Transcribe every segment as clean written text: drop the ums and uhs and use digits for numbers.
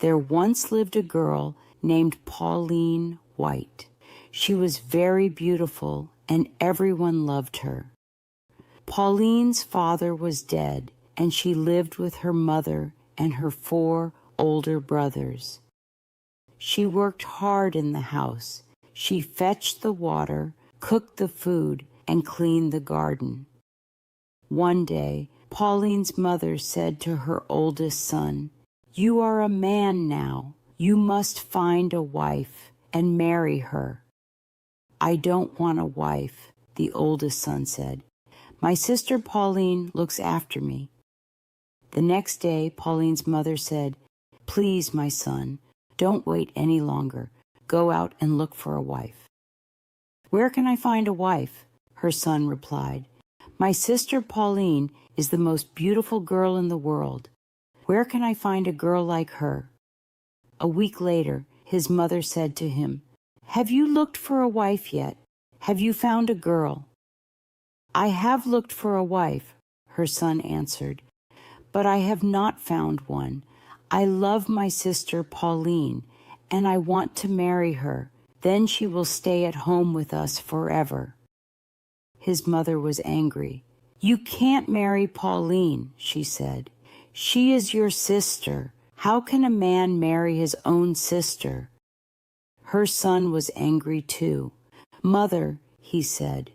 There once lived a girl named Pauline White. She was very beautiful, and everyone loved her. Pauline's father was dead, and she lived with her mother and her 4 older brothers. She worked hard in the house. She fetched the water, cooked the food, and cleaned the garden. One day, Pauline's mother said to her oldest son, "You are a man now. You must find a wife and marry her." "I don't want a wife," the oldest son said. "My sister Pauline looks after me." The next day, Pauline's mother said, "Please, my son, don't wait any longer. Go out and look for a wife." "Where can I find a wife?" her son replied. "My sister Pauline is the most beautiful girl in the world. Where can I find a girl like her?" A week later, his mother said to him, "Have you looked for a wife yet? Have you found a girl?" "I have looked for a wife," her son answered, "but I have not found one. I love my sister Pauline, and I want to marry her. Then she will stay at home with us forever." His mother was angry. "You can't marry Pauline," she said. "She is your sister. How can a man marry his own sister?" Her son was angry too. "Mother," he said,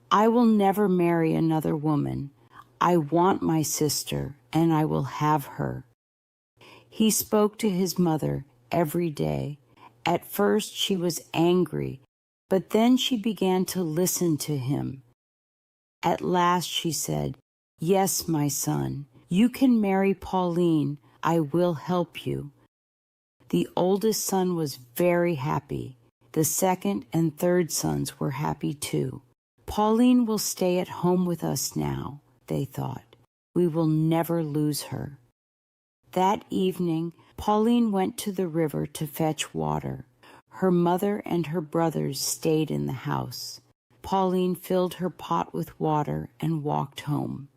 "I will never marry another woman. I want my sister, and I will have her." He spoke to his mother every day. At first she was angry, but then she began to listen to him. At last she said, "Yes, my son, you can marry Pauline. I will help you." The oldest son was very happy. The second and third sons were happy too. "Pauline will stay at home with us now," they thought. "We will never lose her." That evening, Pauline went to the river to fetch water. Her mother and her brothers stayed in the house. Pauline filled her pot with water and walked home.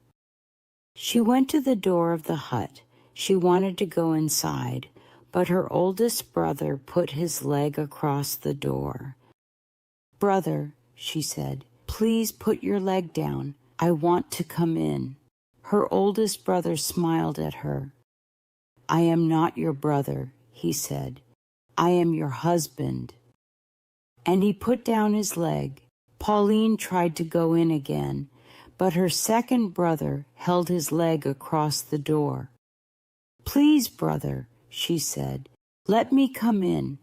She went to the door of the hut. She wanted to go inside, but her oldest brother put his leg across the door. "Brother," she said, "please put your leg down. I want to come in." Her oldest brother smiled at her. "I am not your brother," he said. "I am your husband." And he put down his leg. Pauline tried to go in again, but her second brother held his leg across the door. "Please, brother," she said, "let me come in."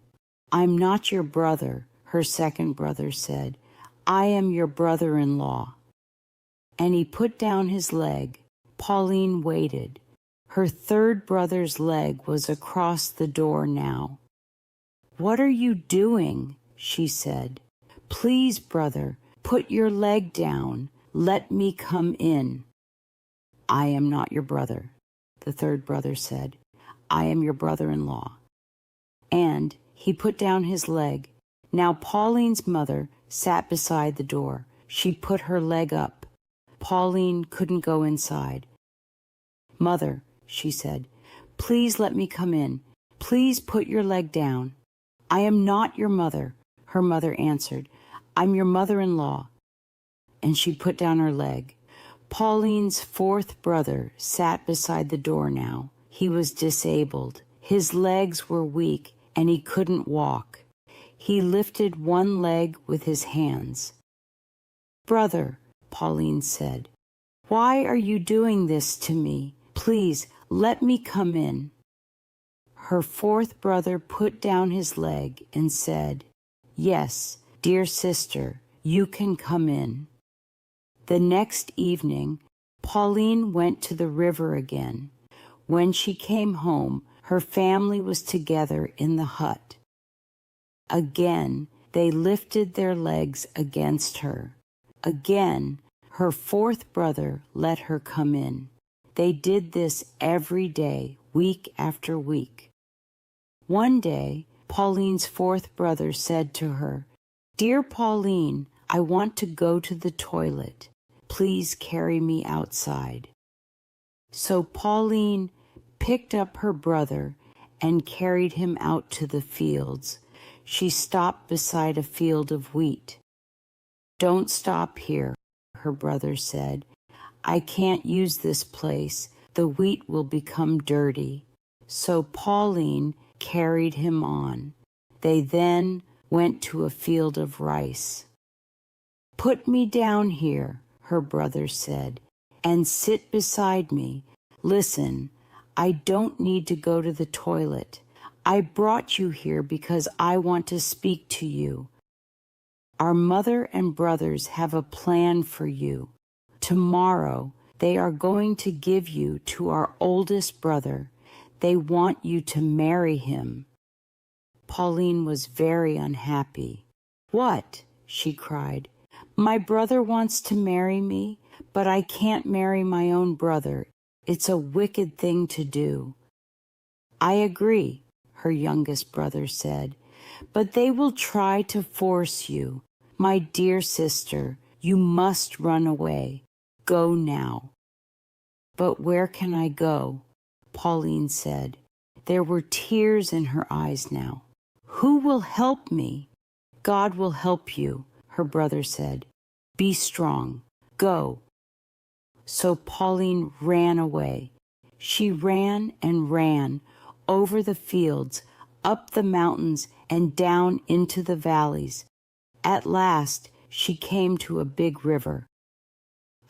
"I'm not your brother," her second brother said. "I am your brother-in-law." And he put down his leg. Pauline waited. Her third brother's leg was across the door now. "What are you doing?" she said. "Please, brother, put your leg down. Let me come in." "I am not your brother," the third brother said. "I am your brother-in-law." And he put down his leg. Now Pauline's mother sat beside the door. She put her leg up. Pauline couldn't go inside. "Mother," she said, "please let me come in. Please put your leg down." "I am not your mother," her mother answered. "I'm your mother-in-law." And she put down her leg. Pauline's fourth brother sat beside the door now. He was disabled. His legs were weak, and he couldn't walk. He lifted one leg with his hands. "Brother," Pauline said, "why are you doing this to me? Please, let me come in." Her fourth brother put down his leg and said, "Yes, dear sister, you can come in." The next evening, Pauline went to the river again. When she came home, her family was together in the hut. Again, they lifted their legs against her. Again, her fourth brother let her come in. They did this every day, week after week. One day, Pauline's fourth brother said to her, "Dear Pauline, I want to go to the toilet. Please carry me outside." So Pauline picked up her brother and carried him out to the fields. She stopped beside a field of wheat. "Don't stop here," her brother said. "I can't use this place. The wheat will become dirty." So Pauline carried him on. They then went to a field of rice. "Put me down here," her brother said, "and sit beside me. Listen, I don't need to go to the toilet. I brought you here because I want to speak to you. Our mother and brothers have a plan for you. Tomorrow, they are going to give you to our oldest brother. They want you to marry him." Pauline was very unhappy. "What?" she cried. "My brother wants to marry me, but I can't marry my own brother. It's a wicked thing to do." "I agree," her youngest brother said, "but they will try to force you. My dear sister, you must run away. Go now." "But where can I go?" Pauline said. There were tears in her eyes now. "Who will help me?" "God will help you," her brother said. "Be strong. Go." So Pauline ran away. She ran and ran over the fields, up the mountains, and down into the valleys. At last, she came to a big river.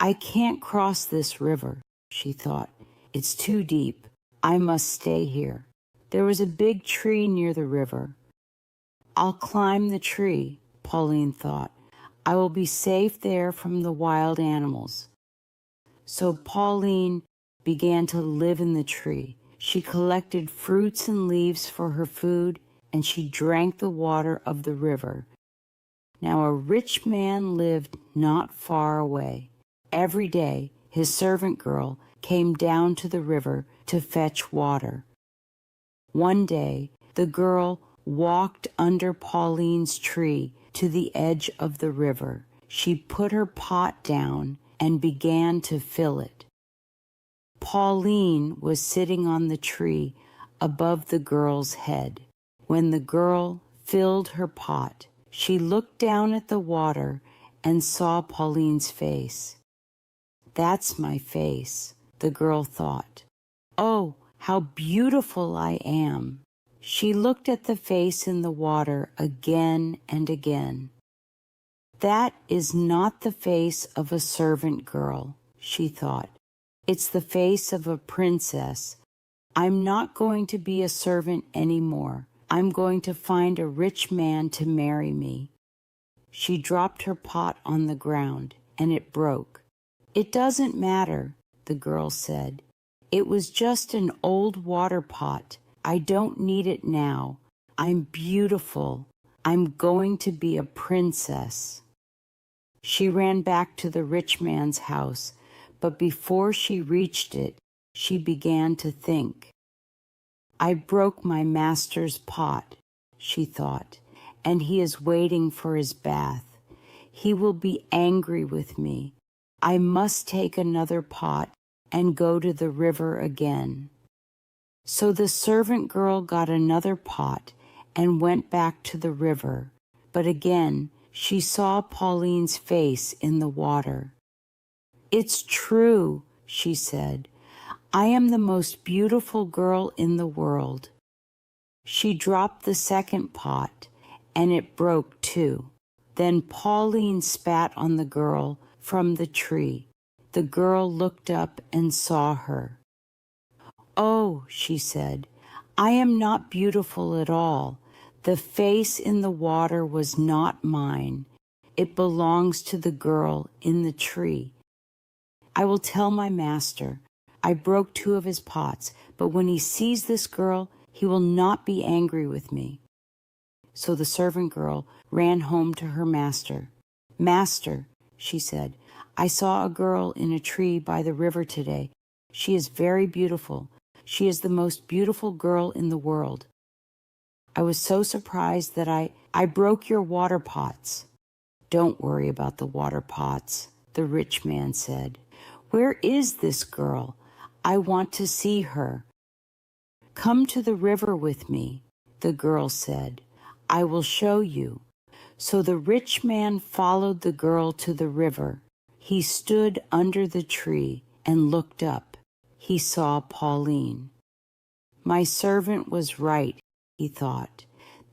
"I can't cross this river," she thought. "It's too deep. I must stay here." There was a big tree near the river. "I'll climb the tree," Pauline thought. "I will be safe there from the wild animals." So Pauline began to live in the tree. She collected fruits and leaves for her food, and she drank the water of the river. Now a rich man lived not far away. Every day his servant girl came down to the river to fetch water. One day the girl walked under Pauline's tree to the edge of the river. She put her pot down and began to fill it. Pauline was sitting on the tree above the girl's head. When the girl filled her pot, she looked down at the water and saw Pauline's face. "That's my face," the girl thought. "Oh, how beautiful I am." She looked at the face in the water again and again. "That is not the face of a servant girl," she thought. "It's the face of a princess. I'm not going to be a servant anymore. I'm going to find a rich man to marry me." She dropped her pot on the ground, and it broke. "It doesn't matter," the girl said. "It was just an old water pot. I don't need it now. I'm beautiful. I'm going to be a princess." She ran back to the rich man's house, but before she reached it, she began to think. "I broke my master's pot," she thought, "and he is waiting for his bath. He will be angry with me. I must take another pot and go to the river again." So the servant girl got another pot and went back to the river, but again she saw Pauline's face in the water. "It's true," she said. "I am the most beautiful girl in the world." She dropped the second pot, and it broke too. Then Pauline spat on the girl from the tree. The girl looked up and saw her. "Oh," she said, "I am not beautiful at all. The face in the water was not mine. It belongs to the girl in the tree. I will tell my master. I broke 2 of his pots, but when he sees this girl, he will not be angry with me." So the servant girl ran home to her master. "Master," she said, "I saw a girl in a tree by the river today. She is very beautiful. She is the most beautiful girl in the world. I was so surprised that I broke your water pots." "Don't worry about the water pots," the rich man said. "Where is this girl? I want to see her." "Come to the river with me," the girl said. "I will show you." So the rich man followed the girl to the river. He stood under the tree and looked up. He saw Pauline. "My servant was right," he thought.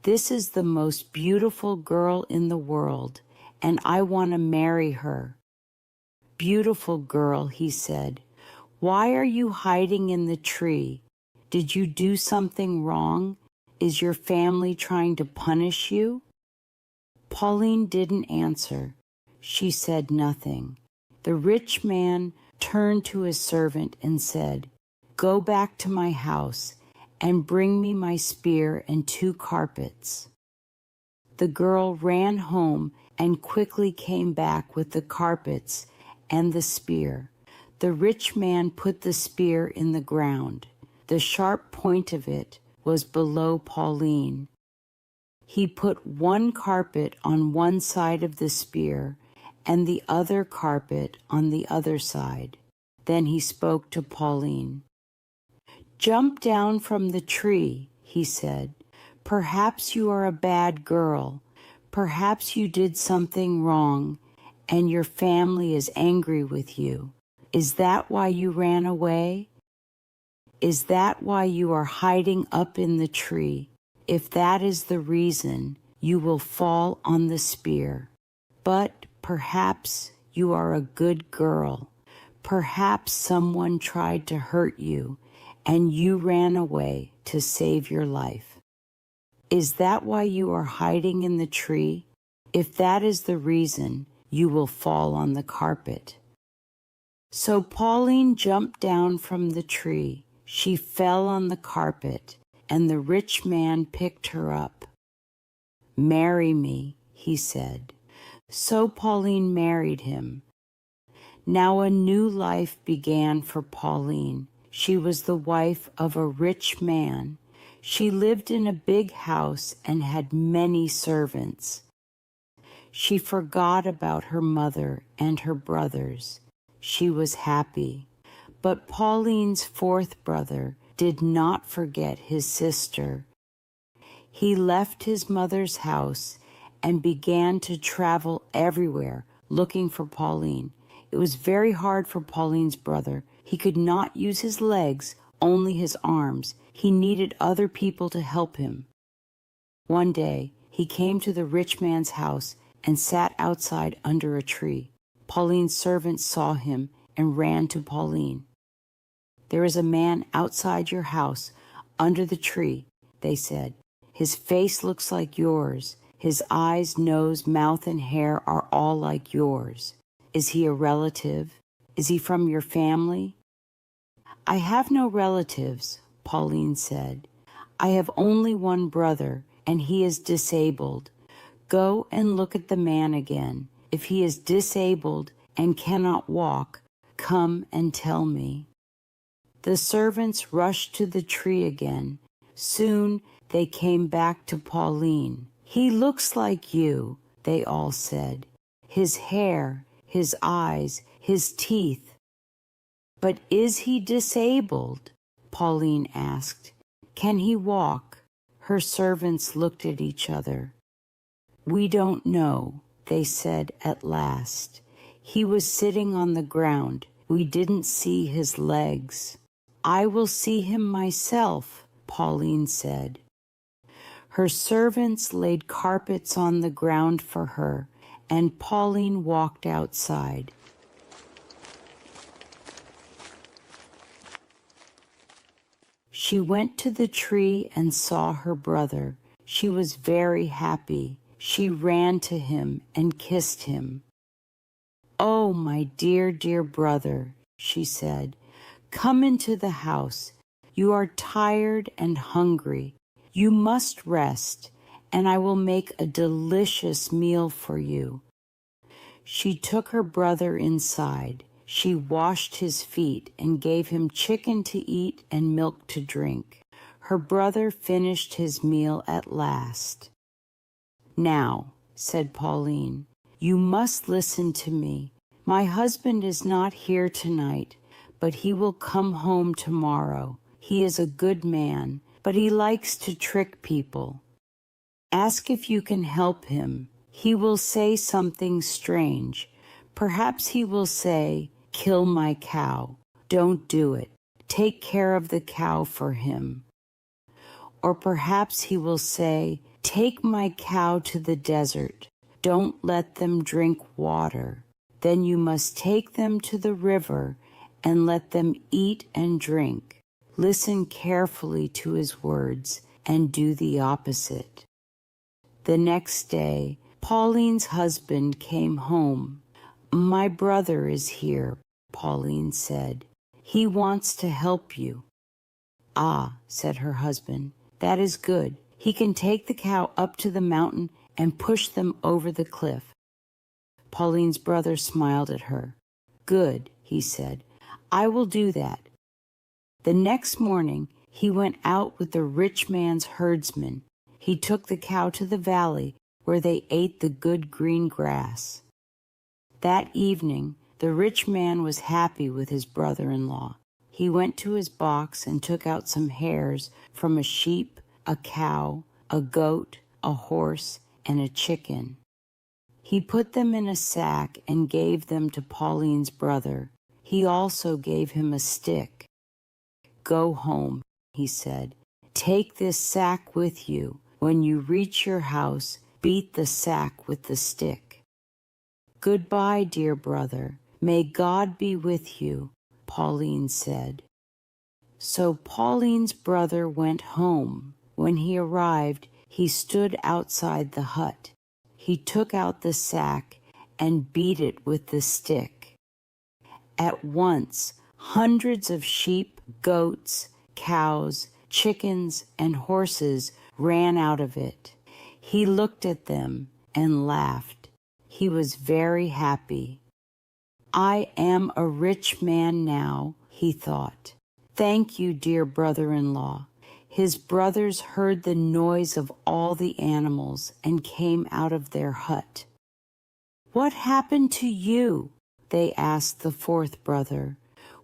"This is the most beautiful girl in the world, and I want to marry her." "Beautiful girl," he said, "why are you hiding in the tree? Did you do something wrong? Is your family trying to punish you?" Pauline didn't answer. She said nothing. The rich man turned to his servant and said, "Go back to my house and bring me my spear and 2 carpets." The girl ran home and quickly came back with the carpets and the spear. The rich man put the spear in the ground. The sharp point of it was below Pauline. He put 1 carpet on one side of the spear and the other carpet on the other side. Then he spoke to Pauline. "Jump down from the tree," he said. "Perhaps you are a bad girl. Perhaps you did something wrong, and your family is angry with you. Is that why you ran away? Is that why you are hiding up in the tree? If that is the reason, you will fall on the spear. But perhaps you are a good girl. Perhaps someone tried to hurt you, and you ran away to save your life. Is that why you are hiding in the tree? If that is the reason, you will fall on the carpet." So Pauline jumped down from the tree. She fell on the carpet, and the rich man picked her up. "Marry me," he said. So Pauline married him. Now a new life began for Pauline. She was the wife of a rich man. She lived in a big house and had many servants. She forgot about her mother and her brothers. She was happy. But Pauline's 4th brother did not forget his sister. He left his mother's house and began to travel everywhere looking for Pauline. It was very hard for Pauline's brother. He could not use his legs, only his arms. He needed other people to help him. One day, he came to the rich man's house and sat outside under a tree. Pauline's servants saw him and ran to Pauline. "There is a man outside your house, under the tree," they said. "His face looks like yours. His eyes, nose, mouth, and hair are all like yours. Is he a relative? Is he from your family?" "I have no relatives," Pauline said. "I have only one brother, and he is disabled. Go and look at the man again. If he is disabled and cannot walk, come and tell me." The servants rushed to the tree again. Soon they came back to Pauline. "He looks like you," they all said. "His hair, his eyes, his teeth." "But is he disabled?" Pauline asked. "Can he walk?" Her servants looked at each other. "We don't know," they said at last. "He was sitting on the ground. We didn't see his legs." "I will see him myself," Pauline said. Her servants laid carpets on the ground for her, and Pauline walked outside. She went to the tree and saw her brother. She was very happy. She ran to him and kissed him. "Oh, my dear, dear brother," she said, "come into the house. You are tired and hungry. You must rest, and I will make a delicious meal for you." She took her brother inside. She washed his feet and gave him chicken to eat and milk to drink. Her brother finished his meal at last. "Now," said Pauline, "you must listen to me. My husband is not here tonight, but he will come home tomorrow. He is a good man, but he likes to trick people. Ask if you can help him. He will say something strange. Perhaps he will say, 'Kill my cow.' Don't do it. Take care of the cow for him. Or perhaps he will say, 'Take my cow to the desert. Don't let them drink water. Then you must take them to the river and let them eat and drink.' Listen carefully to his words and do the opposite." The next day, Pauline's husband came home. "My brother is here," Pauline said. "He wants to help you." "Ah," said her husband, "that is good. He can take the cow up to the mountain and push them over the cliff." Pauline's brother smiled at her. "Good," he said. "I will do that." The next morning, he went out with the rich man's herdsmen. He took the cow to the valley where they ate the good green grass. That evening, the rich man was happy with his brother-in-law. He went to his box and took out some hairs from a sheep, a cow, a goat, a horse, and a chicken. He put them in a sack and gave them to Pauline's brother. He also gave him a stick. "Go home," he said. "Take this sack with you. When you reach your house, beat the sack with the stick." "Goodbye, dear brother. May God be with you," Pauline said. So Pauline's brother went home. When he arrived, he stood outside the hut. He took out the sack and beat it with the stick. At once, hundreds of sheep, goats, cows, chickens, and horses ran out of it. He looked at them and laughed. He was very happy. "I am a rich man now," he thought. "Thank you, dear brother-in-law." His brothers heard the noise of all the animals and came out of their hut. "What happened to you?" they asked the fourth brother.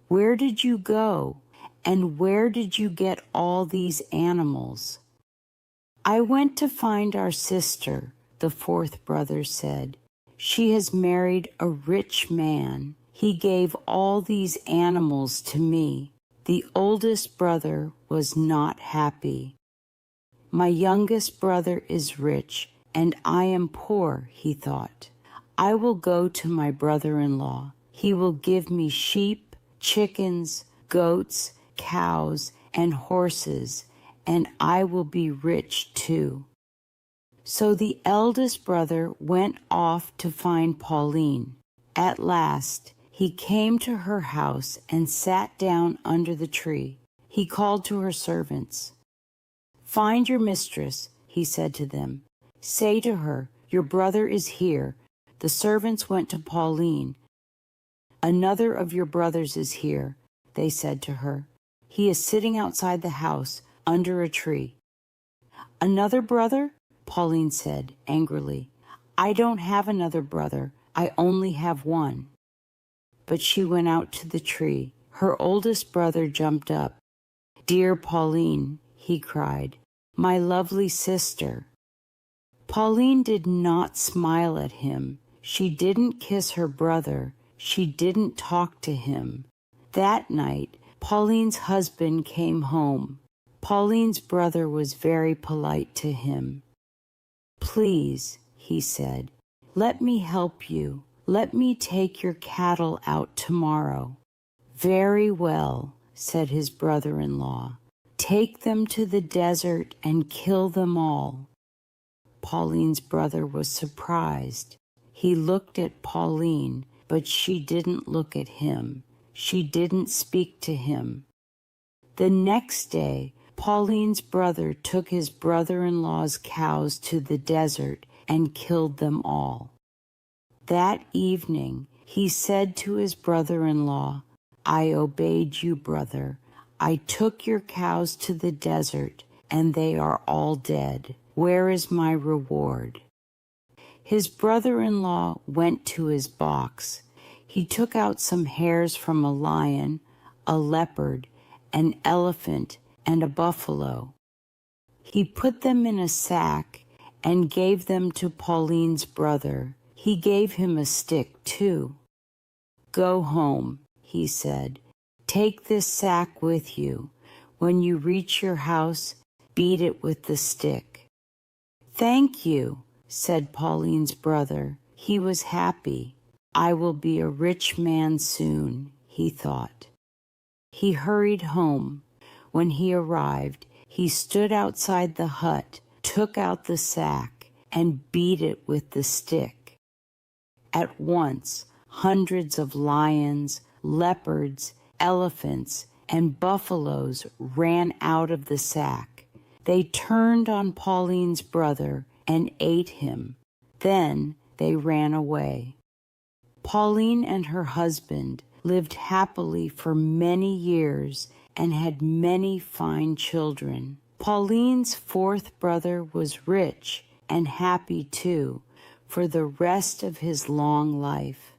"Where did you go? And where did you get all these animals?" "I went to find our sister," the fourth brother said. "She has married a rich man. He gave all these animals to me." The oldest brother was not happy. "My youngest brother is rich, and I am poor," he thought. "I will go to my brother-in-law. He will give me sheep, chickens, goats, cows, and horses, and I will be rich too." So the eldest brother went off to find Pauline. At last, he came to her house and sat down under the tree. He called to her servants. "Find your mistress," he said to them. "Say to her, 'Your brother is here.'" The servants went to Pauline. "Another of your brothers is here," they said to her. "He is sitting outside the house under a tree." "Another brother?" Pauline said angrily. "I don't have another brother. I only have one." But she went out to the tree. Her oldest brother jumped up. "Dear Pauline," he cried, "my lovely sister." Pauline did not smile at him. She didn't kiss her brother. She didn't talk to him. That night, Pauline's husband came home. Pauline's brother was very polite to him. "Please," he said, "let me help you. Let me take your cattle out tomorrow." "Very well," said his brother-in-law. "Take them to the desert and kill them all." Pauline's brother was surprised. He looked at Pauline, but she didn't look at him. She didn't speak to him. The next day, Pauline's brother took his brother-in-law's cows to the desert and killed them all. That evening, he said to his brother-in-law, "I obeyed you, brother. I took your cows to the desert, and they are all dead. Where is my reward?" His brother-in-law went to his box. He took out some hairs from a lion, a leopard, an elephant, and a buffalo. He put them in a sack and gave them to Pauline's brother. He gave him a stick, too. "Go home," he said. "Take this sack with you. When you reach your house, beat it with the stick." "Thank you," said Pauline's brother. He was happy. "I will be a rich man soon," he thought. He hurried home. When he arrived, he stood outside the hut, took out the sack, and beat it with the stick. At once, hundreds of lions, leopards, elephants, and buffaloes ran out of the sack. They turned on Pauline's brother and ate him. Then they ran away. Pauline and her husband lived happily for many years and had many fine children. Pauline's fourth brother was rich and happy too for the rest of his long life.